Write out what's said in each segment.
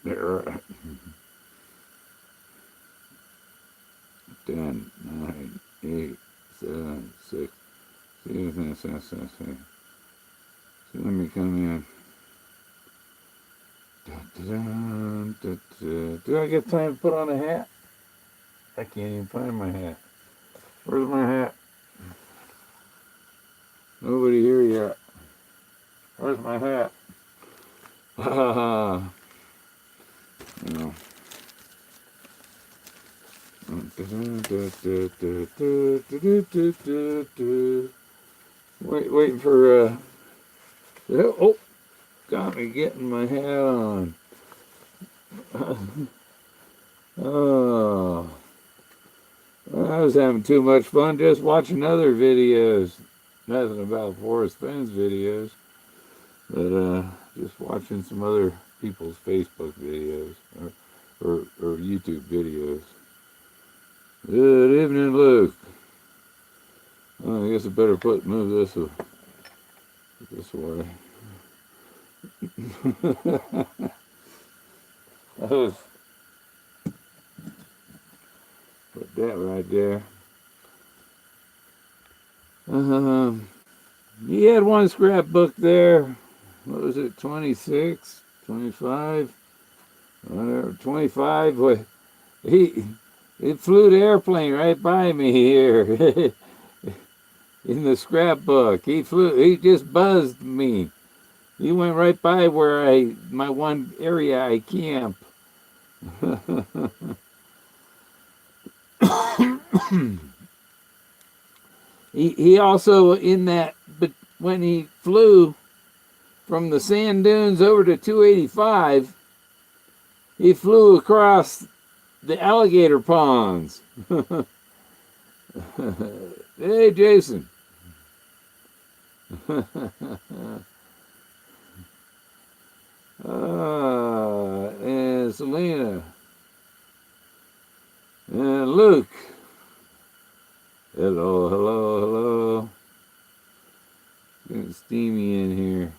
There. 10, 9, 8, 7, 6. See, so let me come in. Do I get time to put on a hat? I can't even find my hat. Where's my hat? Nobody here yet. Where's my hat? No. Waiting for oh, got me getting my hat on. Oh, I was having too much fun just watching other videos. Nothing about Forrest Fenn's videos, but just watching some other people's Facebook videos or YouTube videos. Good evening, Luke. I guess I better move this way. Put that right there. He had one scrapbook there. What was it, 26, 25? Whatever, 25. It flew the airplane right by me here. In the scrapbook. He just buzzed me. He went right by where my one area I camp. he also in that, but when he flew from the sand dunes over to 285, he flew across the alligator ponds. Hey, Jason. And Selena. And Luke. Hello. Getting steamy in here.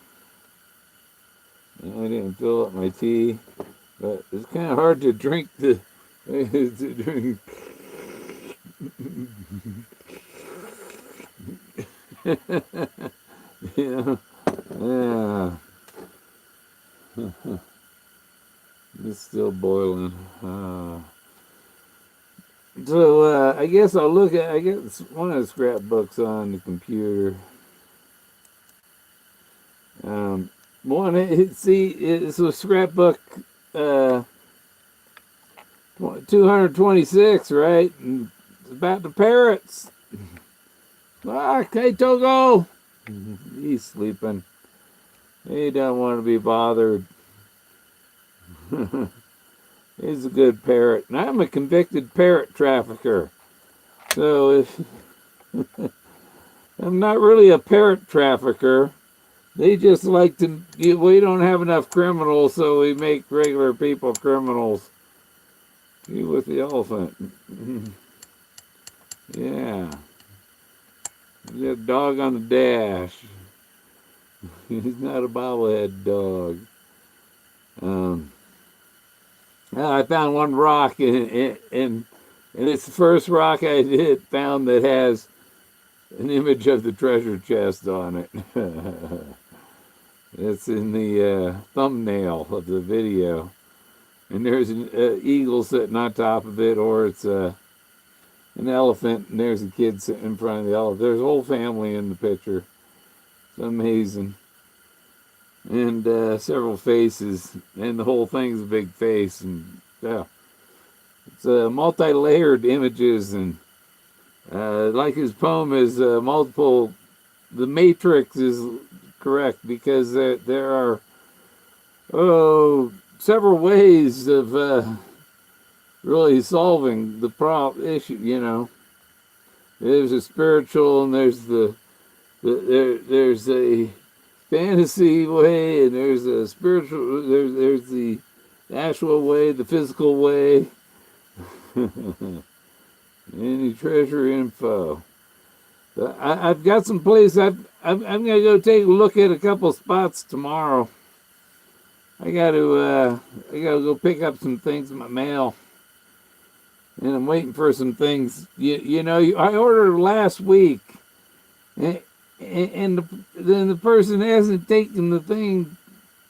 I didn't fill up my tea, but it's kind of hard to drink to drink. Yeah. It's still boiling. So I guess I'll look at. I get one of the scrapbooks on the computer. It's a scrapbook 226, right? And it's about the parrots. Okay, Togo. He's sleeping. He doesn't want to be bothered. He's a good parrot. And I'm a convicted parrot trafficker. So if I'm not really a parrot trafficker, they just like to, we don't have enough criminals, so we make regular people criminals. See with the elephant. Yeah. There's a dog on the dash. He's not a bobblehead dog. I found one rock, and it's the first rock I found that has an image of the treasure chest on it. It's in the thumbnail of the video. And there's an eagle sitting on top of it, or it's an elephant, and there's a kid sitting in front of the elephant. There's a whole family in the picture. It's amazing. And several faces, and the whole thing's a big face. And yeah, it's multi-layered images, and like his poem is multiple. The matrix is correct because there are several ways of really solving the issue. There's a spiritual, and there's a fantasy way, and there's a spiritual. There's the actual way, the physical way. Any treasure info. I've got some place. I'm gonna go take a look at a couple spots tomorrow. I got to go pick up some things in my mail, and I'm waiting for some things. I ordered last week, and, then the person hasn't taken the thing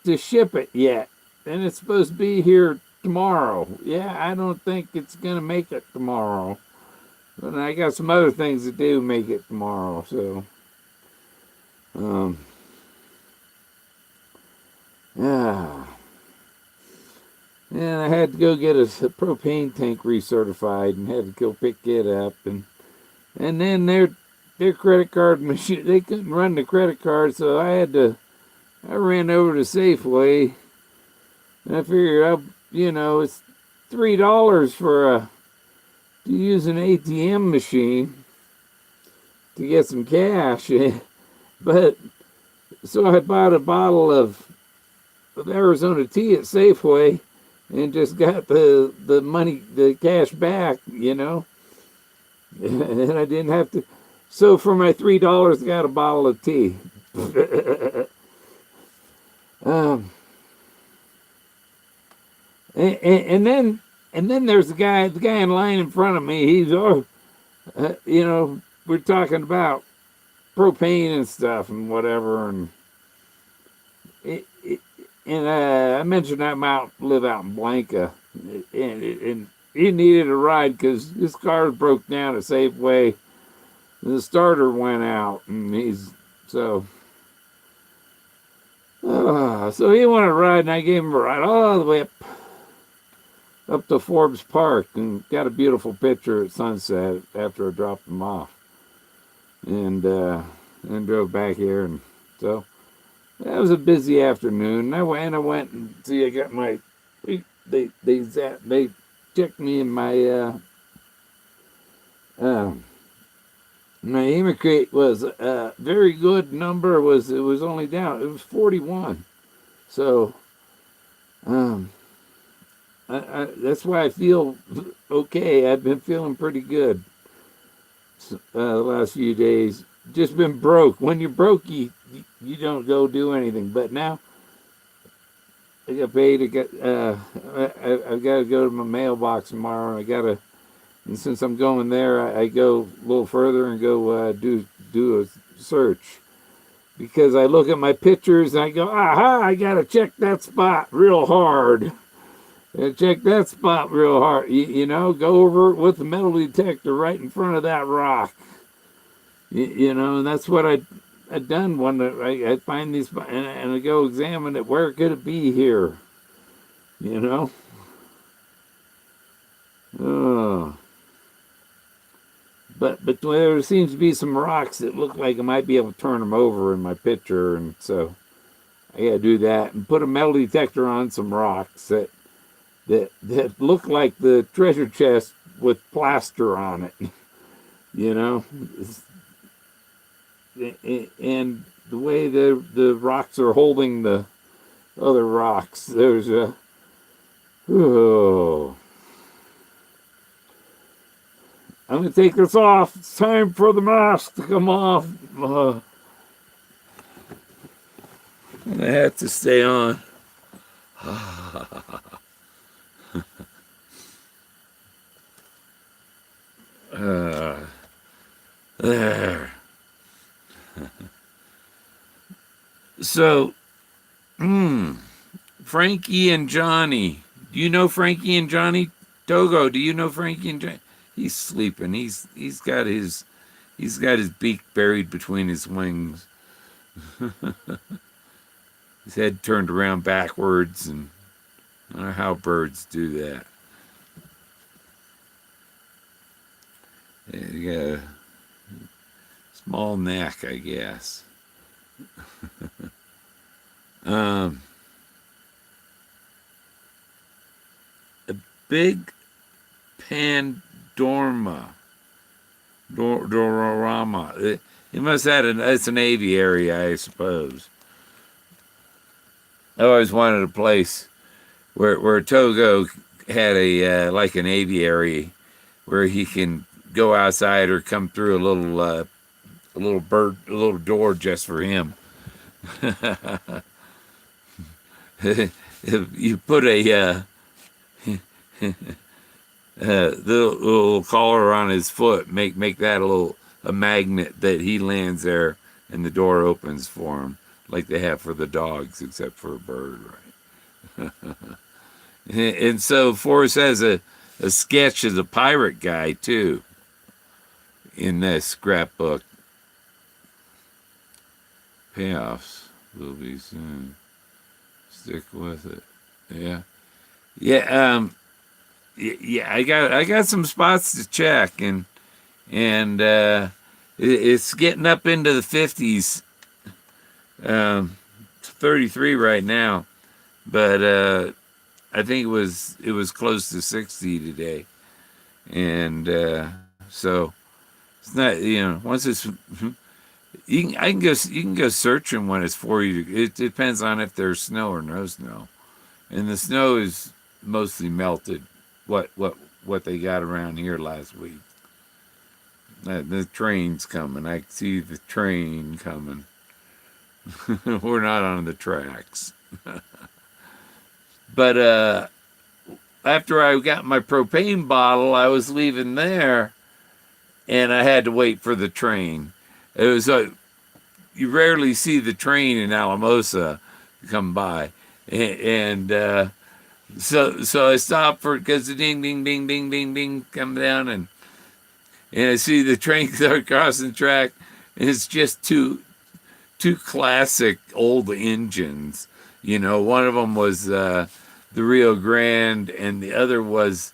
to ship it yet, and it's supposed to be here tomorrow. Yeah, I don't think it's gonna make it tomorrow, but I got some other things to do make it tomorrow. So, yeah. And I had to go get a propane tank recertified, and had to go pick it up, and then their credit card machine, they couldn't run the credit card, so I ran over to Safeway, and I figured it's $3 to use an ATM machine to get some cash. But so I bought a bottle of Arizona tea at Safeway and just got the money, the cash back, and I didn't have to. So for my $3, I got a bottle of tea. And then there's the guy in line in front of me. He's we're talking about propane and stuff and whatever, and I mentioned I live out in Blanca, and he needed a ride because his car broke down at Safeway, and the starter went out, and so he wanted a ride, and I gave him a ride all the way up to Forbes Park, and got a beautiful picture at sunset after I dropped him off, and drove back here, and so that was a busy afternoon. I went and I got my they checked me in my my hematocrit was a very good number. It was only down. It was 41. So that's why I feel okay. I've been feeling pretty good the last few days. Just been broke. When you're broke, you don't go do anything. But now I got paid. I've got to go to my mailbox tomorrow. And since I'm going there, I go a little further and go do a search, because I look at my pictures and I go, aha! I got to check that spot real hard. Check that spot real hard. Go over it with the metal detector right in front of that rock. And that's what I'd done when I find these, and I go examine it. Where could it be here? But there seems to be some rocks that look like I might be able to turn them over in my picture, and so I got to do that and put a metal detector on some rocks that look like the treasure chest with plaster on it, and the way the rocks are holding the other rocks, there's I'm going to take this off. It's time for the mask to come off. And I have to stay on. There. So, Frankie and Johnny. Do you know Frankie and Johnny? Togo, do you know Frankie and Johnny? He's sleeping. He's got his beak buried between his wings. His head turned around backwards, and I don't know how birds do that. Yeah, you got a small neck, I guess. A big Dorama. He must have it's an aviary, I suppose. I always wanted a place where Togo had like an aviary where he can go outside or come through a little door just for him. if you put a little collar on his foot, make that a magnet that he lands there, and the door opens for him, like they have for the dogs, except for a bird, right? And so Forrest has a sketch of the pirate guy too in that scrapbook. Payoffs will be soon. Stick with it. Yeah, yeah. Yeah. I got some spots to check, and it's getting up into the 50s. It's 33 right now, but I think it was close to 60 today, and so it's not, once it's you can go searching when it's 40. It depends on if there's snow or no snow, and the snow is mostly melted. What what they got around here last week. The train's coming. I see the train coming. We're not on the tracks. But after I got my propane bottle, I was leaving there, and I had to wait for the train. It was you rarely see the train in Alamosa come by, and so I stopped for because the ding ding ding ding ding ding come down, and I see the train start crossing the track, and it's just two classic old engines. One of them was the Rio Grande, and the other was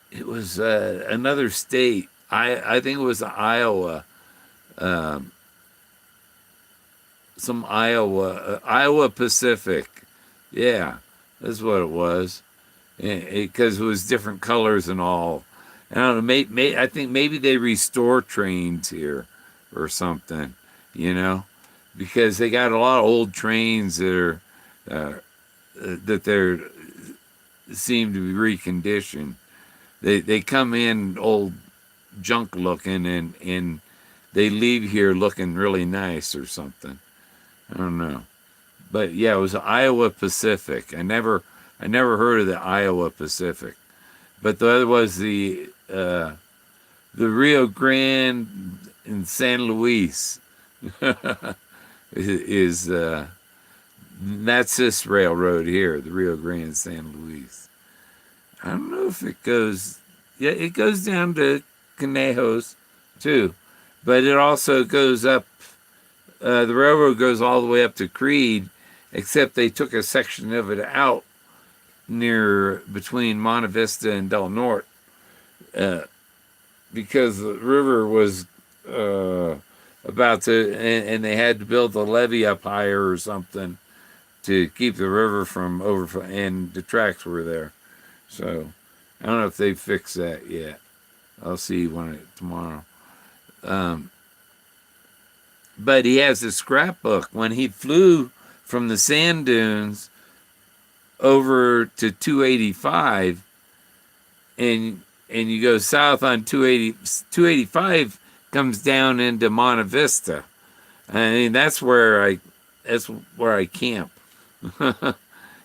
it was another state. I think it was Iowa, some Iowa Pacific. Yeah, that's what it was, because it was different colors and all. I don't know. I think maybe they restore trains here or something. You know, because they got a lot of old trains that are that they're seem to be reconditioned. They come in old junk looking, and they leave here looking really nice or something. I don't know, but yeah, it was Iowa Pacific. I never heard of the Iowa Pacific, but the other was the Rio Grande in San Luis. is That's this railroad here, the Rio Grande San Luis. I don't know if it goes. Yeah, it goes down to Conejos too, but it also goes up. The railroad goes all the way up to Creed, except they took a section of it out near between Monte Vista and Del Norte, because the river was about to, and they had to build the levee up higher or something to keep the river from overflowing, and the tracks were there. So I don't know if they fixed that yet. I'll see tomorrow. But he has a scrapbook. When he flew from the sand dunes over to 285, and you go south on 285 comes down into Monte Vista. I mean, that's where I camp.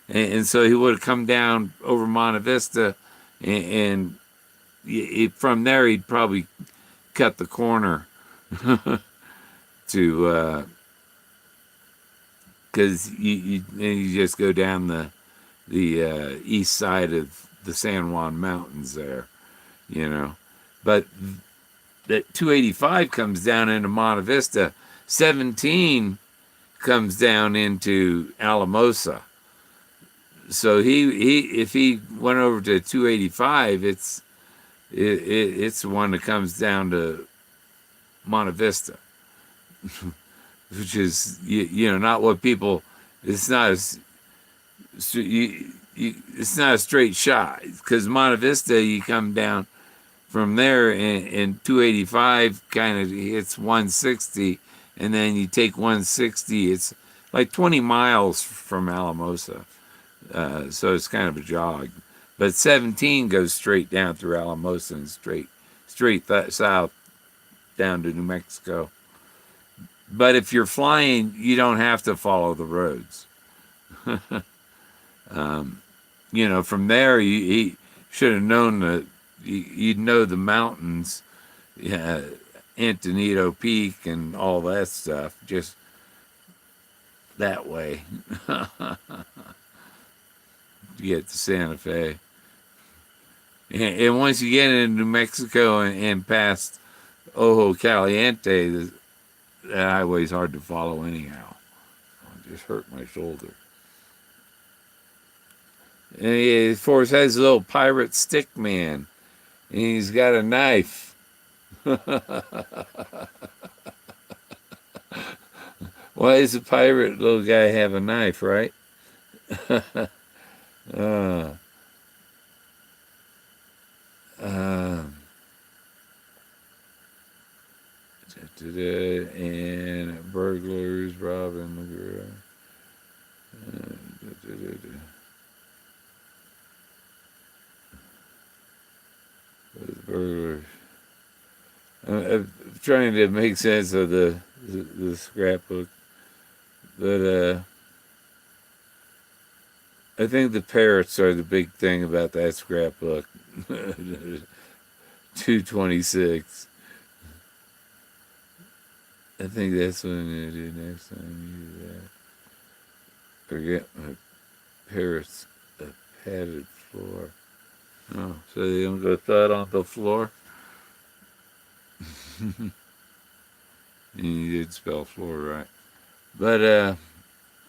and so he would have come down over Monte Vista, and from there he'd probably cut the corner to because you just go down the east side of the San Juan Mountains there, but that 285 comes down into Monte Vista. 17 comes down into Alamosa. So if he went over to 285, it's the one that comes down to Monte Vista, which is not what people. It's not it's not a straight shot, because Monte Vista you come down from there, and 285 kind of hits 160, and then you take 160. It's like 20 miles from Alamosa, so it's kind of a jog. But 17 goes straight down through Alamosa and straight south down to New Mexico. But if you're flying, you don't have to follow the roads. From there, he should have known that you'd know the mountains, yeah, Antonito Peak and all that stuff, just that way to get to Santa Fe. And once you get into New Mexico and past Ojo Caliente, the highway's hard to follow anyhow. It just hurt my shoulder. And Forrest has a little pirate stick man, and he's got a knife. Why does a pirate little guy have a knife, right? uh, and burglars robbing the garage. Burglars. I'm trying to make sense of the scrapbook, but I think the parrots are the big thing about that scrapbook. 226. I think that's what I'm going to do next time. Use that. Forget my parrots a padded floor. Oh, so they don't go thud on the floor? You did spell floor right. But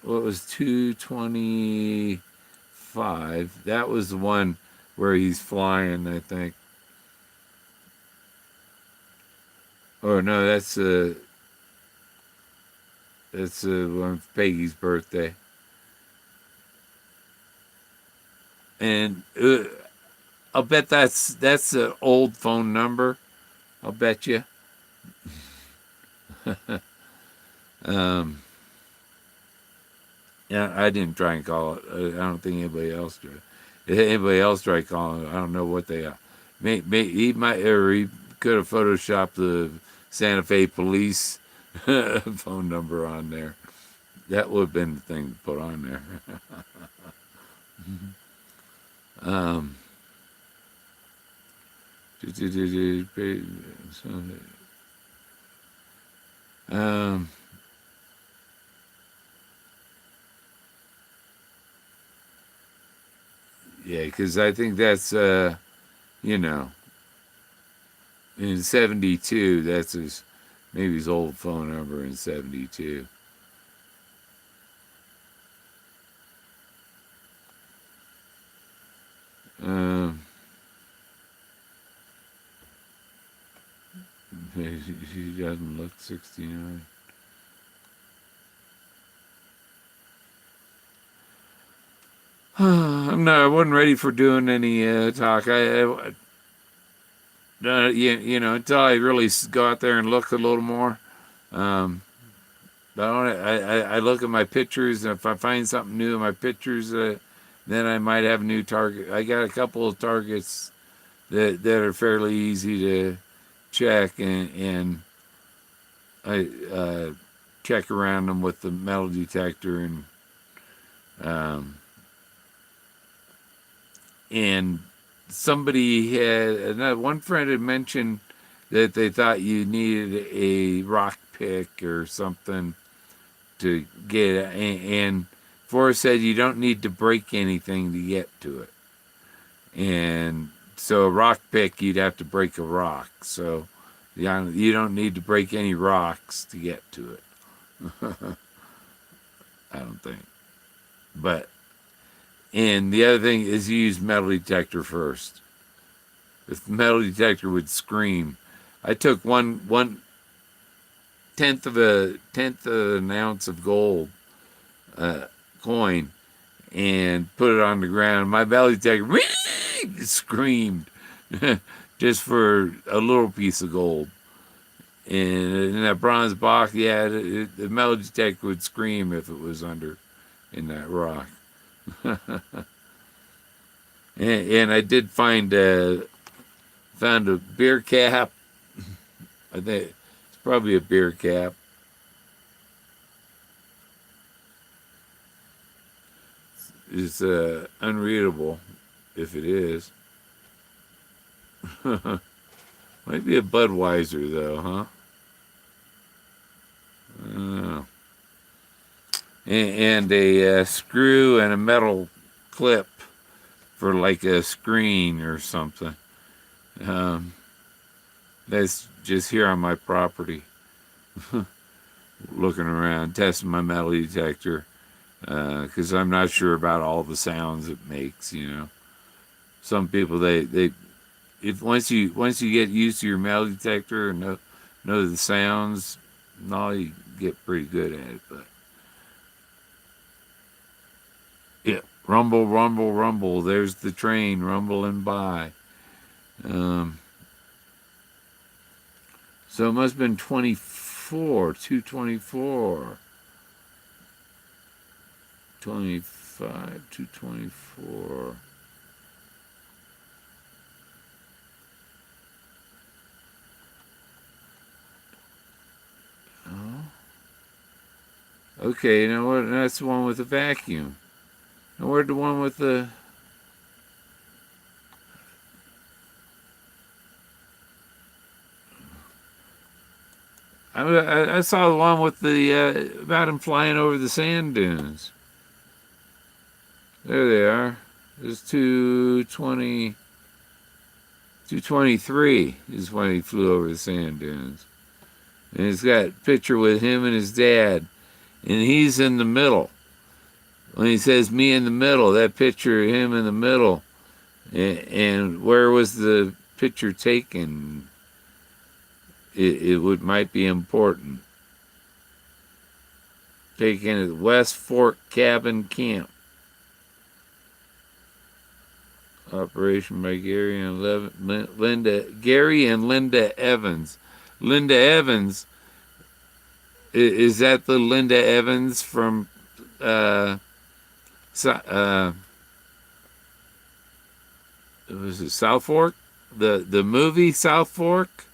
what was 225? That was the one where he's flying, I think. Oh no, that's one Peggy's birthday. And I'll bet that's an old phone number. I'll bet you. Yeah, I didn't try and call it. I don't think anybody else did. If anybody else tried calling it, I don't know what they are. He could have photoshopped the Santa Fe police phone number on there. That would have been the thing to put on there. Yeah, because I think that's, in 72, that's maybe his old phone number in 72. She doesn't look 69. I wasn't ready for doing any talk. Until I really go out there and look a little more. I look at my pictures, and if I find something new in my pictures, then I might have a new target. I got a couple of targets that are fairly easy to check, and I check around them with the metal detector, and somebody one friend had mentioned that they thought you needed a rock pick or something to get it, and Forrest said you don't need to break anything to get to it. And so a rock pick, you'd have to break a rock. So you don't need to break any rocks to get to it. I don't think. And the other thing is you use metal detector first. If the metal detector would scream. I took 1/10 of an ounce of gold coin and put it on the ground. My metal detector screamed just for a little piece of gold. And in that bronze box, yeah, the metal detector would scream if it was under in that rock. and I did found a beer cap. I think it's probably a beer cap. is unreadable, if it is. Might be a Budweiser, though, huh? Uh, and a screw and a metal clip for like a screen or something. Um, that's just here on my property. Looking around, testing my metal detector, because I'm not sure about all the sounds it makes. Some people they if once you get used to your metal detector and know the sounds, now you get pretty good at it. But yeah, rumble, rumble, rumble. There's the train rumbling by. Um, so it must have been 224, 25, 224. Oh, okay. You know what? That's the one with the vacuum. And where'd the one with the? I saw the one with the about him flying over the sand dunes. There they are. There's 220, 223 is when he flew over the sand dunes. And it's got a picture with him and his dad. And he's in the middle. When he says me in the middle, that picture of him in the middle. And where was the picture taken? It might be important. Taken at West Fork Cabin Camp. Operation by Gary and Linda Evans. Linda Evans, is that the Linda Evans from was it South Fork? The movie South Fork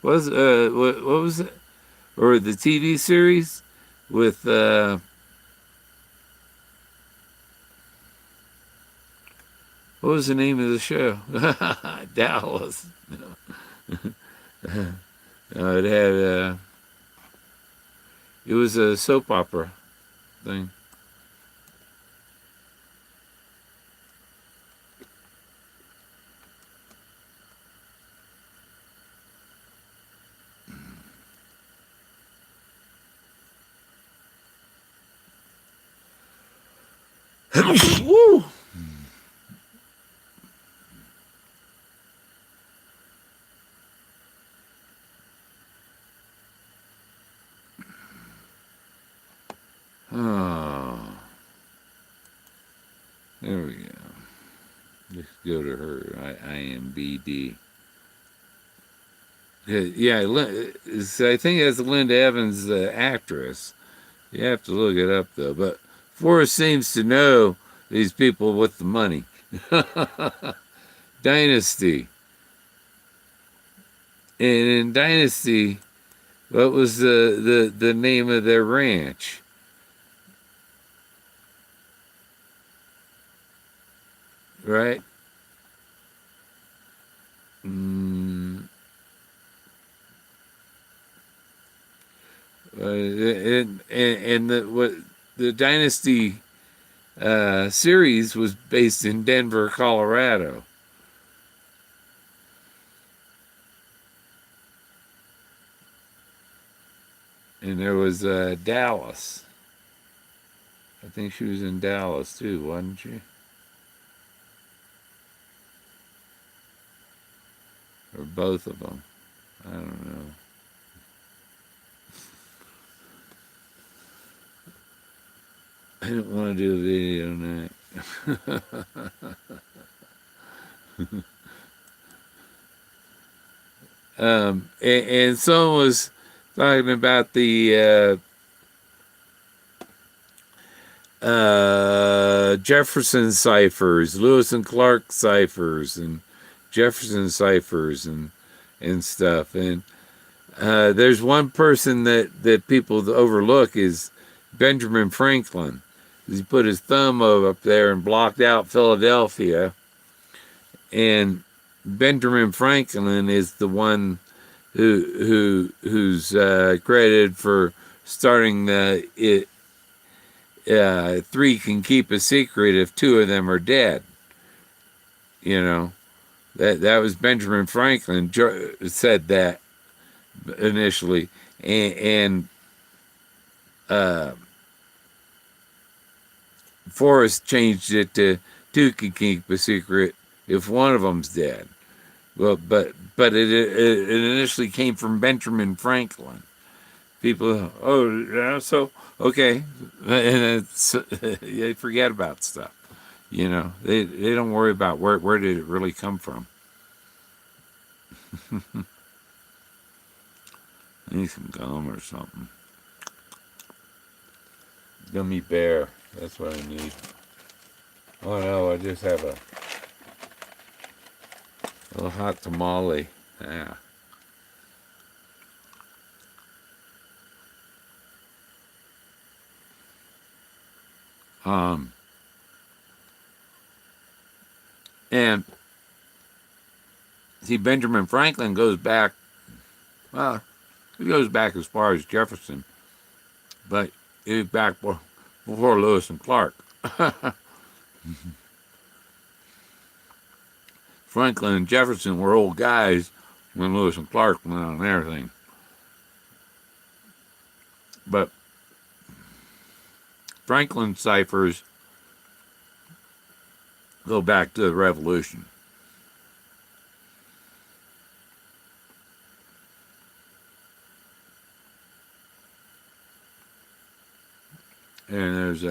was what was it? Or the TV series with what was the name of the show? Dallas. It had it was a soap opera thing. Woo! Oh, there we go. Let's go to her. IMBD. Yeah, I think that's Linda Evans, the actress. You have to look it up though. But Forrest seems to know these people with the money. Dynasty. And in Dynasty, what was the name of their ranch? Right? Mm, and the Dynasty series was based in Denver, Colorado. And there was Dallas. I think she was in Dallas too, wasn't she? Or both of them. I don't know. I don't want to do a video on that. And someone was talking about the Jefferson ciphers, Lewis and Clark ciphers, and Jefferson ciphers, and stuff. And there's one person that people overlook is Benjamin Franklin. He put his thumb up there and blocked out Philadelphia. And Benjamin Franklin is the one who's credited for starting the three can keep a secret if two of them are dead. You know, that was Benjamin Franklin said that initially, and Forrest changed it to two can keep a secret if one of them's dead. Well, but it initially came from Benjamin Franklin. People, oh yeah, so okay, and they forget about stuff. You know, they don't worry about where did it really come from. I need some gum or something. Gummy bear. That's what I need. Oh no, I just have a little hot tamale. Yeah. And see, Benjamin Franklin goes back. Well, he goes back as far as Jefferson, but he's back before Lewis and Clark. Franklin and Jefferson were old guys when Lewis and Clark went on their thing. But Franklin's ciphers go back to the Revolution. And there's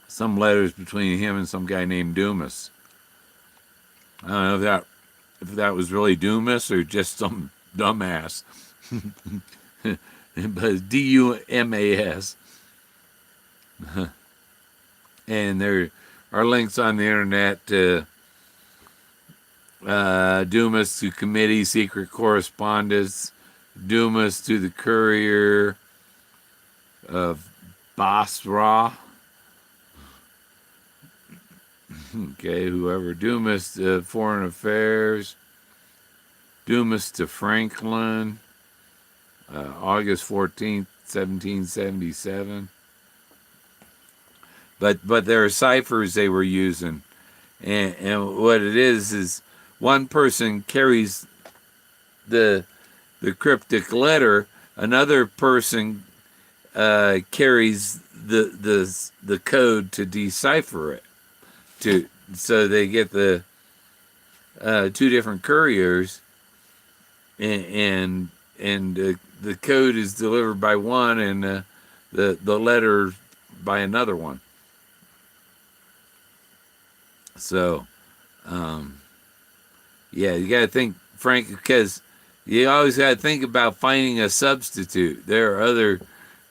some letters between him and some guy named Dumas. I don't know if that was really Dumas or just some dumbass. But it's Dumas. And there are links on the internet to Dumas to committee, secret correspondence, Dumas to the courier of Basra. Okay, whoever. Dumas to Foreign Affairs. Dumas to Franklin. August 14th, 1777. But there are ciphers they were using. And what it is one person carries the cryptic letter, another person carries the code to decipher it. So they get the two different couriers, and the code is delivered by one, and the letter by another one. So, yeah, you got to think, Frank, because you always got to think about finding a substitute.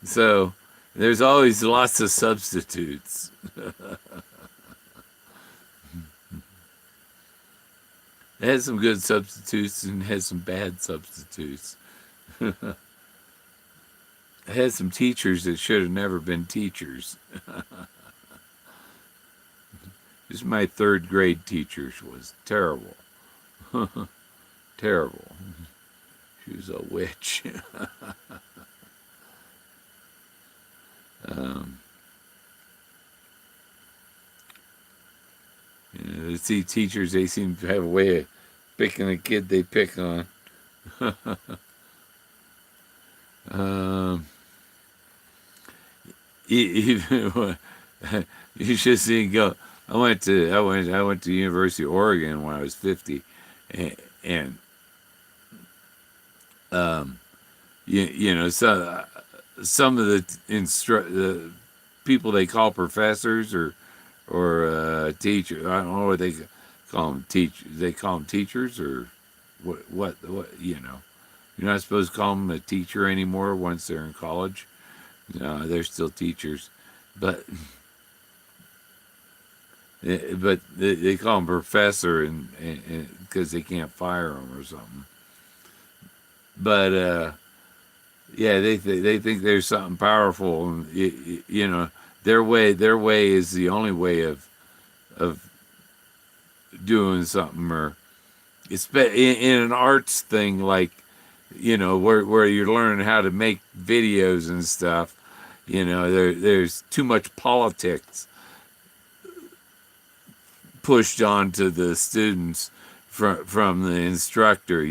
So there's always lots of substitutes. It has some good substitutes and has some bad substitutes. It has some teachers that should have never been teachers. Just my third grade teacher was terrible. Terrible. She was a witch. See, teachers, they seem to have a way of picking a kid they pick on. You should see go. I went to the University of Oregon when I was 50, and so some of the people they call professors or teachers. I don't know what they call them. They call them teachers or what? You're not supposed to call them a teacher anymore once they're in college. No, they're still teachers, but they call them professor and because they can't fire them or something. But Yeah, they think there's something powerful, and you know, their way is the only way of doing something, or it's in an arts thing, like, where you're learning how to make videos and stuff. There's too much politics pushed onto the students from the instructor.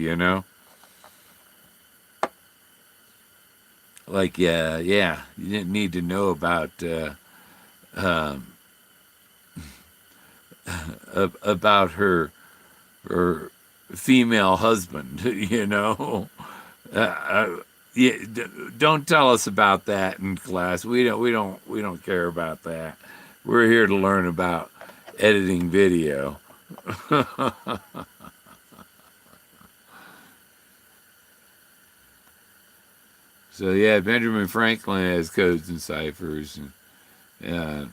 Like, yeah, you didn't need to know um, about her female husband. Yeah, don't tell us about that in class. We don't care about that. We're here to learn about editing video. So yeah, Benjamin Franklin has codes and ciphers, and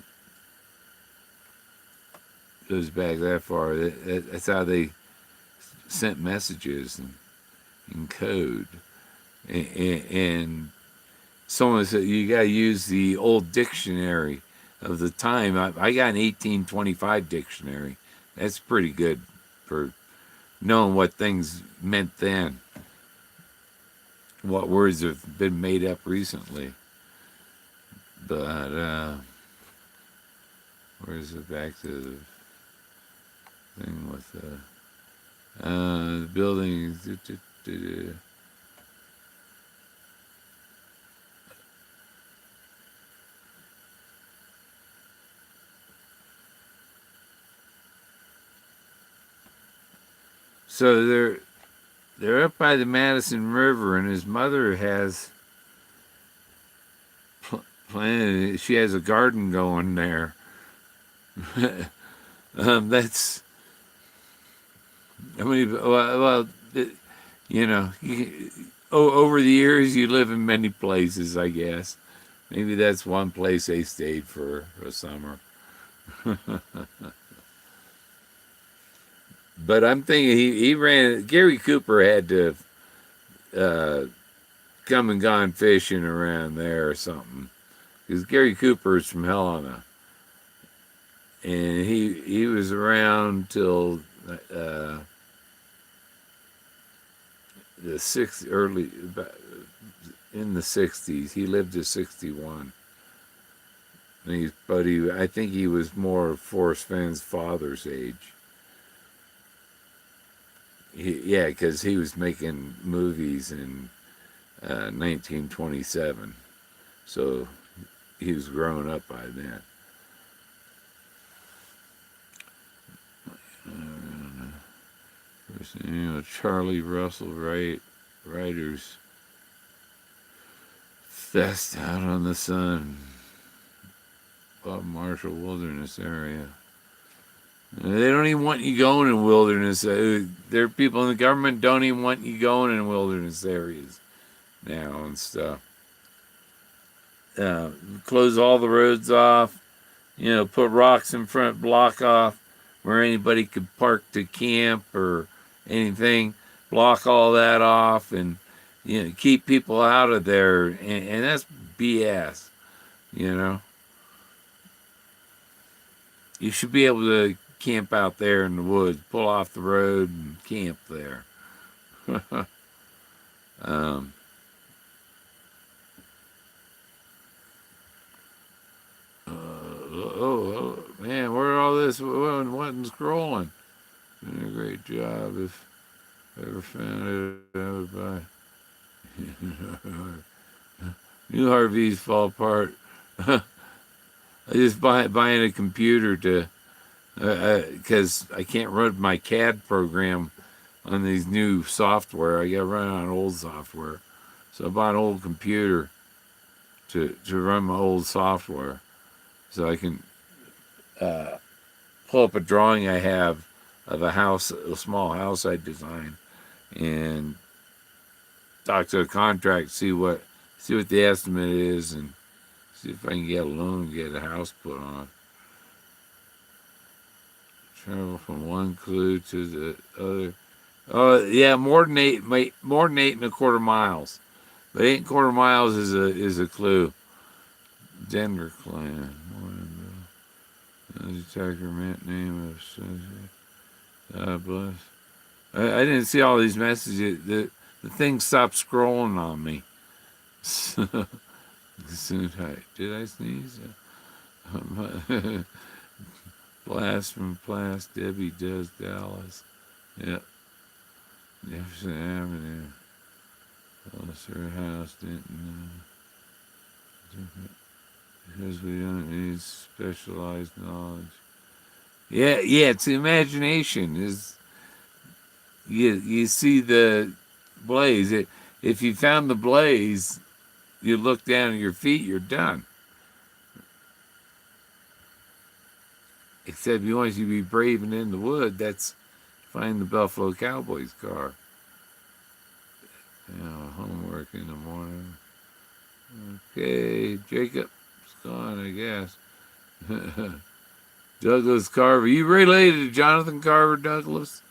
goes back that far. That's how they sent messages in code. And someone said you got to use the old dictionary of the time. I got an 1825 dictionary. That's pretty good for knowing what things meant then, what words have been made up recently. But where's it back to the thing with the building? So they're up by the Madison River, and his mother has planted. She has a garden going there. That's, I mean, well, over the years you live in many places, I guess. Maybe that's one place they stayed for a summer. But I'm thinking he ran. Gary Cooper had to uh, come and gone fishing around there or something, because Gary Cooper is from Helena, and he was around till uh, the early in the '60s. He lived to 61. But I think he was more Forrest Fenn's father's age. Yeah, because he was making movies in 1927, so he was growing up by then. Charlie Russell Writers Fest out on the Sun, Bob Marshall Wilderness Area. They don't even want you going in wilderness. There are people in the government don't even want you going in wilderness areas now and stuff. Close all the roads off. Put rocks in front, block off where anybody could park to camp or anything. Block all that off, and keep people out of there. And that's BS. You know, you should be able to camp out there in the woods, pull off the road and camp there. um, oh, man, where all this wasn't scrolling. Doing a great job if I ever found it. I would buy. New RVs fall apart. I just buying a computer to because I can't run my CAD program on these new software. I got to run on old software, so I bought an old computer to run my old software, so I can pull up a drawing I have of a small house I designed, and talk to a contract, see what the estimate is, and see if I can get a loan and get a house put on. Travel from one clue to the other. Oh yeah, more than 8.25 miles. But 8 1/4 miles is a clue. Denver clan. Detector meant name of God bless. I didn't see all these messages. The thing stopped scrolling on me. Did I sneeze? Blast from Blast. Debbie does Dallas. Yep. Jefferson Avenue. Her house didn't. Because we don't need specialized knowledge. Yeah, it's the imagination. Is you see the blaze. If you found the blaze, you look down at your feet, you're done. Except you want you to be brave and in the wood. That's find the Buffalo Cowboys car. Homework in the morning. Okay, Jacob's gone, I guess. Douglas Carver. You related to Jonathan Carver, Douglas?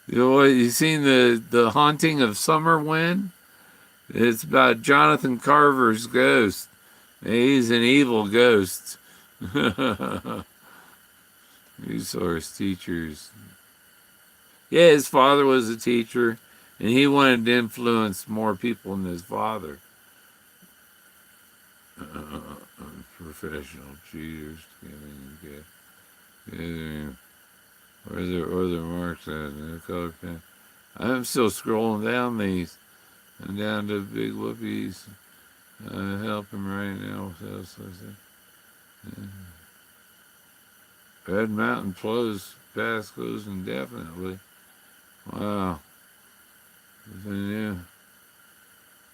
You seen the Haunting of Summer Wind? It's about Jonathan Carver's ghost. He's an evil ghost. Resource teachers. Yeah, his father was a teacher, and he wanted to influence more people than his father. Professional cheaters. Or the marks on the color pen. I'm still scrolling down these. I'm down to big whoopies. Help him right now. Red Mountain Pass closed indefinitely. Wow.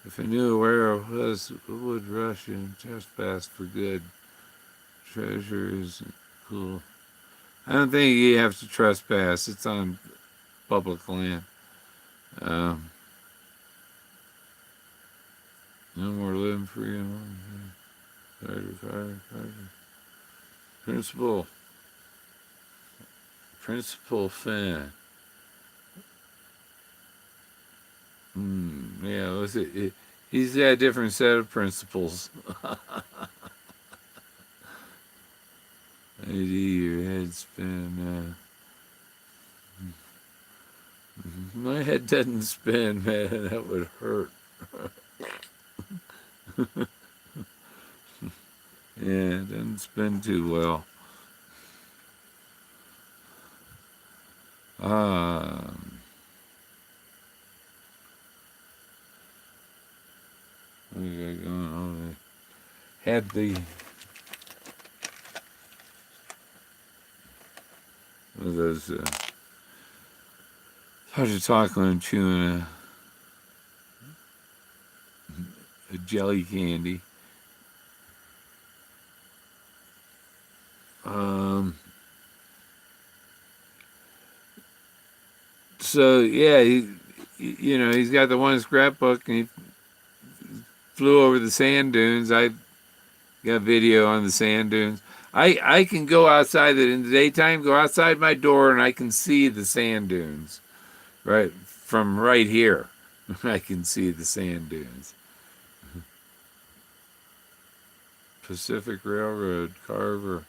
If I knew where it was, it would rush and trespass for good. Treasure is cool. I don't think you have to trespass. It's on public land. No more living freedom. Carter. Principal Fenn. Yeah, he's got a different set of principles. ID, your head spin. My head doesn't spin, man. That would hurt. Yeah, it doesn't spin too well. What do you got going on? Had the one of those hard to talk when I'm chewing a jelly candy. So yeah, he's got the one scrapbook, and he flew over the sand dunes. I got video on the sand dunes. I can go outside it in the daytime, go outside my door, and I can see the sand dunes. Right from right here, I can see the sand dunes. Pacific Railroad, Carver.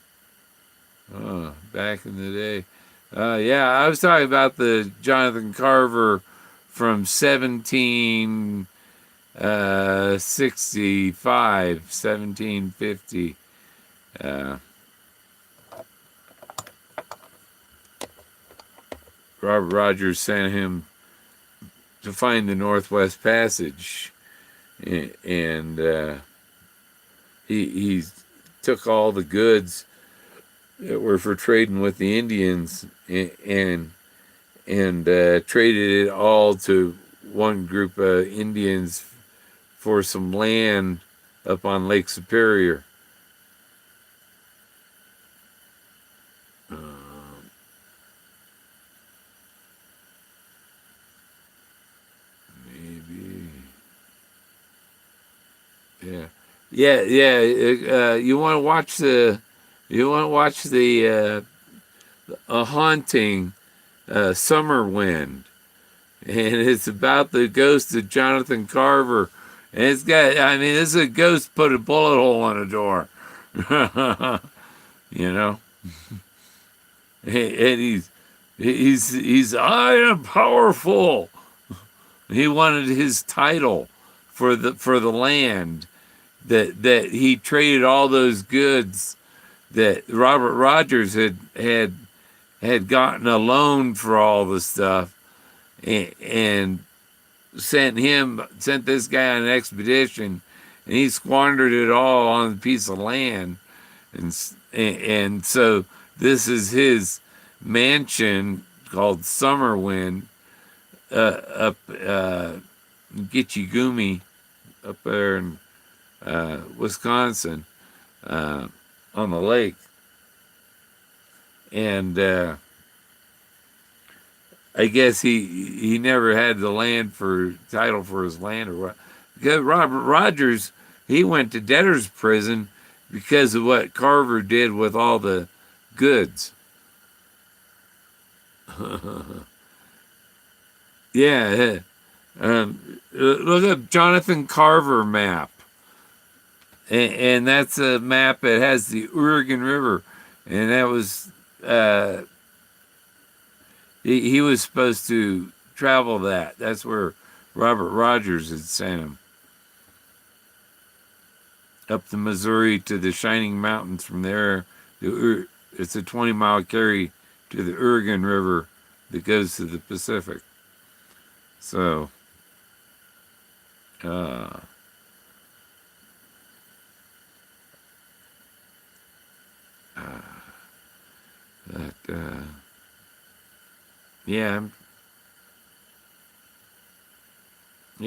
Back in the day. Yeah, I was talking about the Jonathan Carver from 1765, 1750. Robert Rogers sent him to find the Northwest Passage, and he took all the goods that were for trading with the Indians and traded it all to one group of Indians for some land up on Lake Superior. Maybe. Yeah. You want to watch the A Haunting, Summer Wind. and it's about the ghost of Jonathan Carver. And it's got, I mean, this is a ghost put a bullet hole in a door. You know? And he's I am powerful. He wanted his title for the land that he traded all those goods that Robert Rogers had gotten a loan for all the stuff, and sent this guy on an expedition, and he squandered it all on a piece of land, and so this is his mansion called Summerwind up Gitchigumi up there in Wisconsin on the lake, and I guess he never had the title for his land or what. Because Robert Rogers, he went to debtor's prison because of what Carver did with all the goods. Yeah. Look up Jonathan Carver map. And that's a map that has the Oregon River. And that was, he was supposed to travel that. That's where Robert Rogers had sent him. Up the Missouri to the Shining Mountains. From there, it's a 20-mile carry to the Oregon River that goes to the Pacific. So, yeah,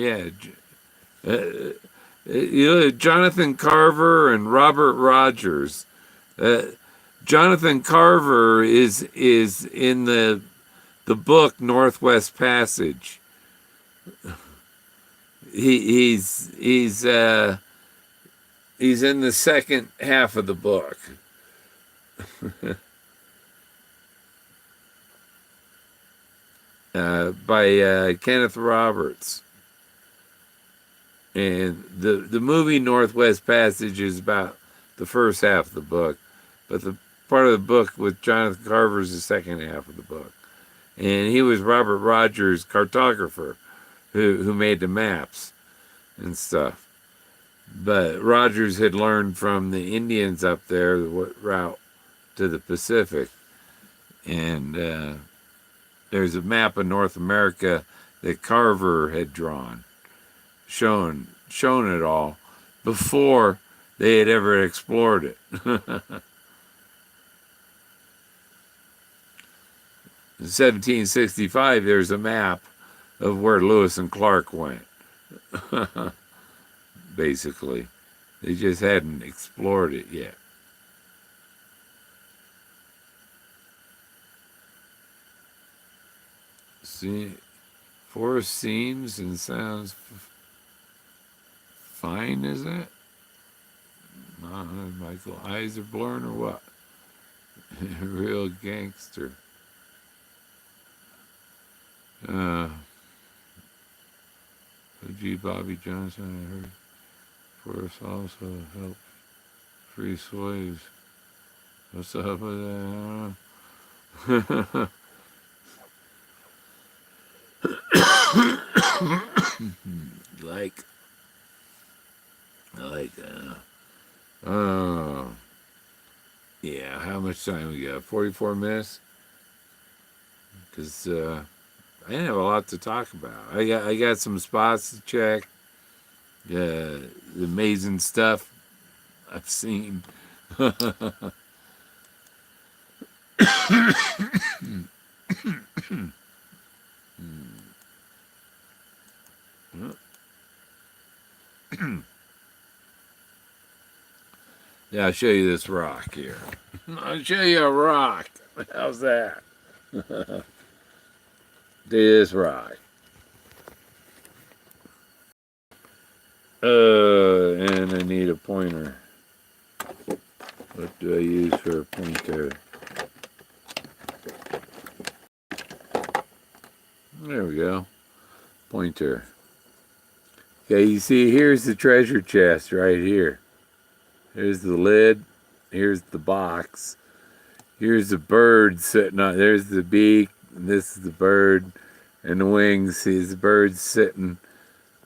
yeah. Jonathan Carver and Robert Rogers. Jonathan Carver is in the book Northwest Passage. He's in the second half of the book. By Kenneth Roberts. And the movie Northwest Passage is about the first half of the book, but the part of the book with Jonathan Carver is the second half of the book. And he was Robert Rogers' cartographer who made the maps and stuff. But Rogers had learned from the Indians up there what route to the Pacific. And there's a map of North America that Carver had drawn, shown it all before they had ever explored it. In 1765, there's a map of where Lewis and Clark went. Basically, they just hadn't explored it yet. See, Forrest seems and sounds fine, is it? Michael, eyes are blurring or what? Real gangster. G. Bobby Johnson, I heard Forrest also helped free slaves. What's up with that? Yeah, how much time we got? 44 minutes? Because I didn't have a lot to talk about. I got some spots to check. The amazing stuff I've seen. Yeah, I'll show you this rock here. I'll show you a rock. How's that? This rock. And I need a pointer. What do I use for a pointer? There we go. pointer. Okay, you see, here's the treasure chest right here. Here's the lid. Here's the box. Here's the bird sitting on. There's the beak. And this is the bird, and the wings. See, the bird sitting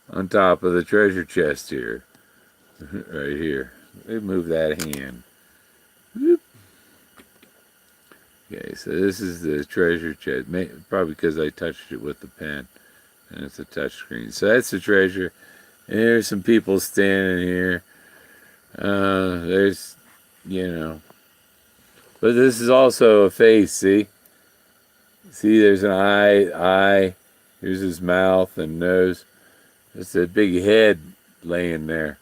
on top of the treasure chest here, right here. Let me move that hand. Whoop. Okay, so this is the treasure chest. Probably because I touched it with the pen, and it's a touch screen. So that's the treasure. And there's some people standing here. There's, you know, but this is also a face. See, there's an eye. Here's his mouth and nose. It's a big head laying there.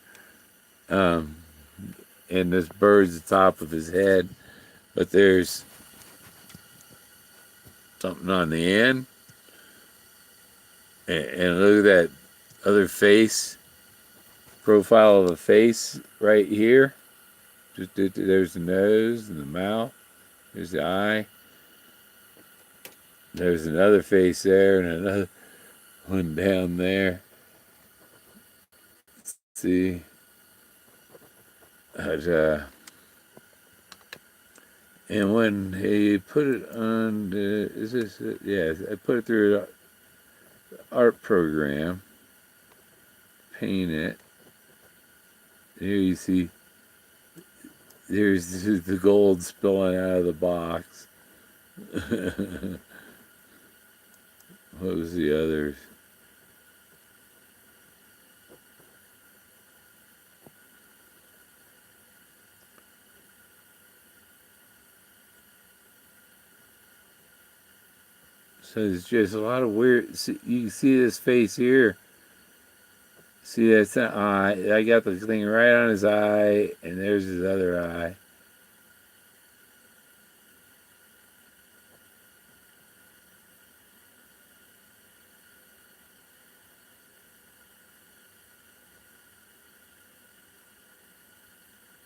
And this bird's the top of his head, but there's something on the end. And look at that other face, profile of a face right here. There's the nose and the mouth. There's the eye. There's another face there and another one down there. See? And when he put it on, is this it? Yeah, I put it through an art program, paint it. Here you see, there's the gold spilling out of the box. What was the others? So there's just a lot of weird. You can see this face here. See, that's an eye. I got the thing right on his eye, and there's his other eye.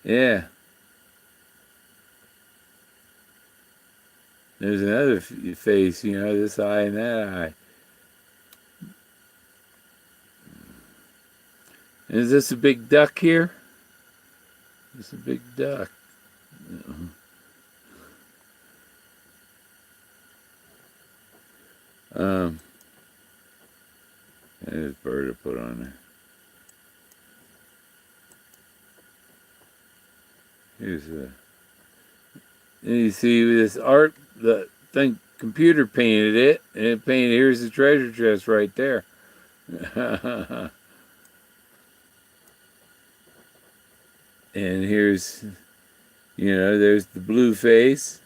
Yeah. There's another face, you know, this eye and that eye. Is this a big duck here? It's a big duck. There's a bird to put on there. Here's the. And you see this art, the thing, computer painted it, and it painted. Here's the treasure chest right there. And here's, you know, there's the blue face.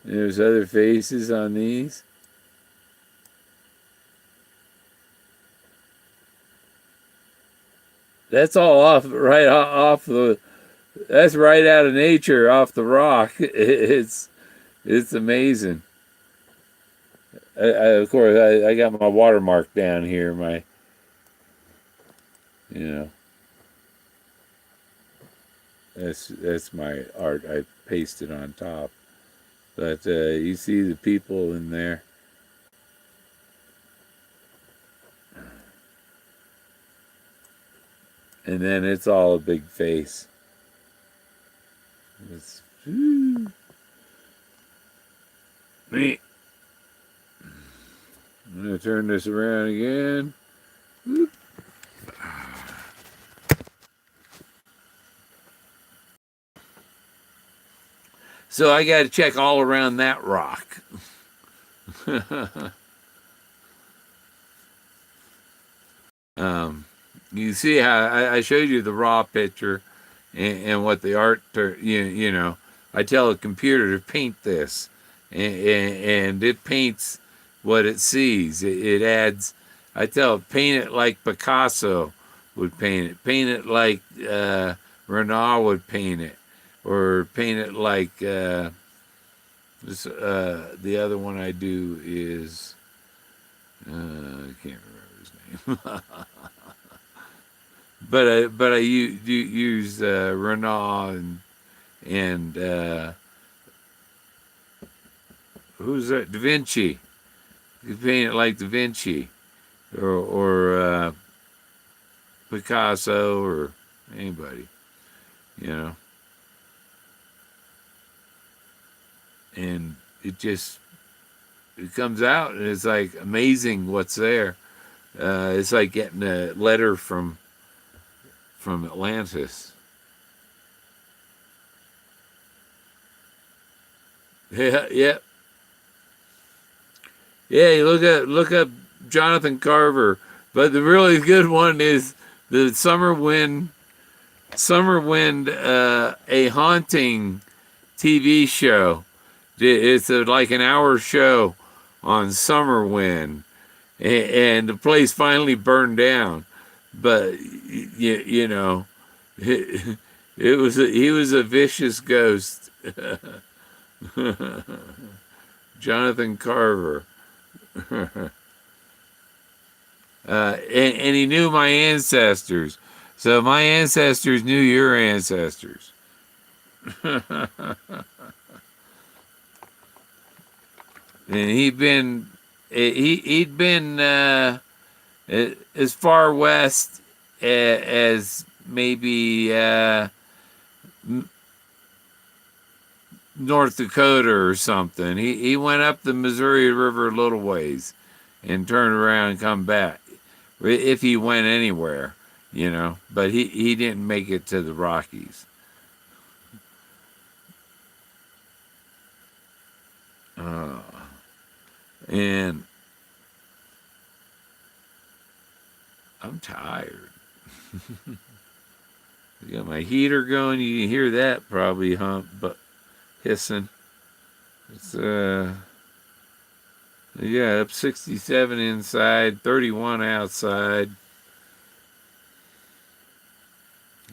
There's other faces on these. That's all right off the. That's right out of nature, off the rock. It's amazing. Of course, I got my watermark down here. You know, that's my art. I pasted on top. But you see the people in there. And then it's all a big face. It's me. I'm gonna turn this around again. Whoop. So I got to check all around that rock. You see how I showed you the raw picture and what the art, you know, I tell a computer to paint this, and it paints what it sees. It adds, I tell it, paint it like Picasso would paint it like Renoir would paint it, or paint it like the other one I do is, I can't remember his name. But I use Renoir and who's that? Da Vinci. You paint it like Da Vinci, or Picasso or anybody, you know. And it comes out and it's like amazing what's there. It's like getting a letter from Atlantis. Yeah, yeah, yeah. You look up Jonathan Carver, but the really good one is the Summer Wind, a haunting TV show. It's like an hour show on Summer Wind, and the place finally burned down. But you know, he was a vicious ghost, Jonathan Carver, and he knew my ancestors, so my ancestors knew your ancestors. And he'd been as far west as maybe North Dakota or something. He went up the Missouri River a little ways and turned around and come back if he went anywhere, you know. But he didn't make it to the Rockies. Uh, and I'm tired. I got my heater going. You can hear that probably, but hissing. It's yeah, up 67 inside, 31 outside.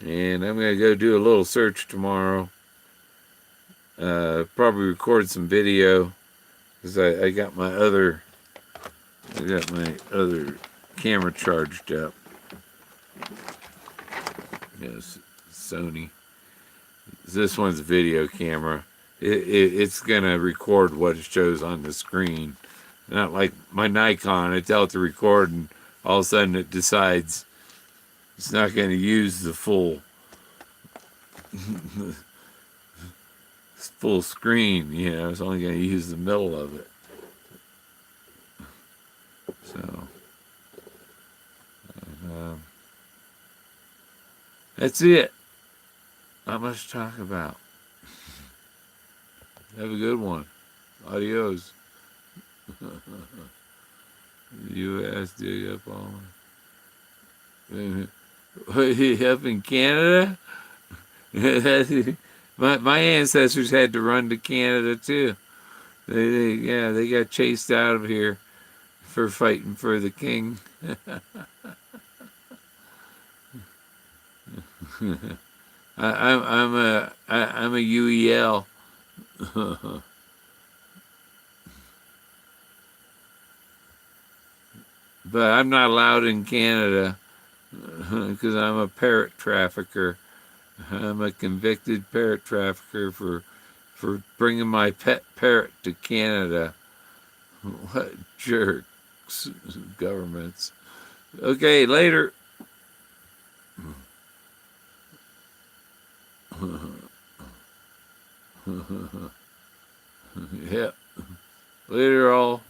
And I'm gonna go do a little search tomorrow. Probably record some video because I got my other camera charged up. Yes, Sony. This one's a video camera. It's gonna record what it shows on the screen. Not like my Nikon. I tell it to record, and all of a sudden it decides it's not going to use the full screen. You know, it's only going to use the middle of it. So that's it. Not much to talk about. Have a good one. Adios. U.S. dig up on up in Canada. my ancestors had to run to Canada too. They got chased out of here for fighting for the king. I'm a UEL. But I'm not allowed in Canada because I'm a parrot trafficker. I'm a convicted parrot trafficker for bringing my pet parrot to Canada. What jerks, governments. Okay, later. Yeah, later all.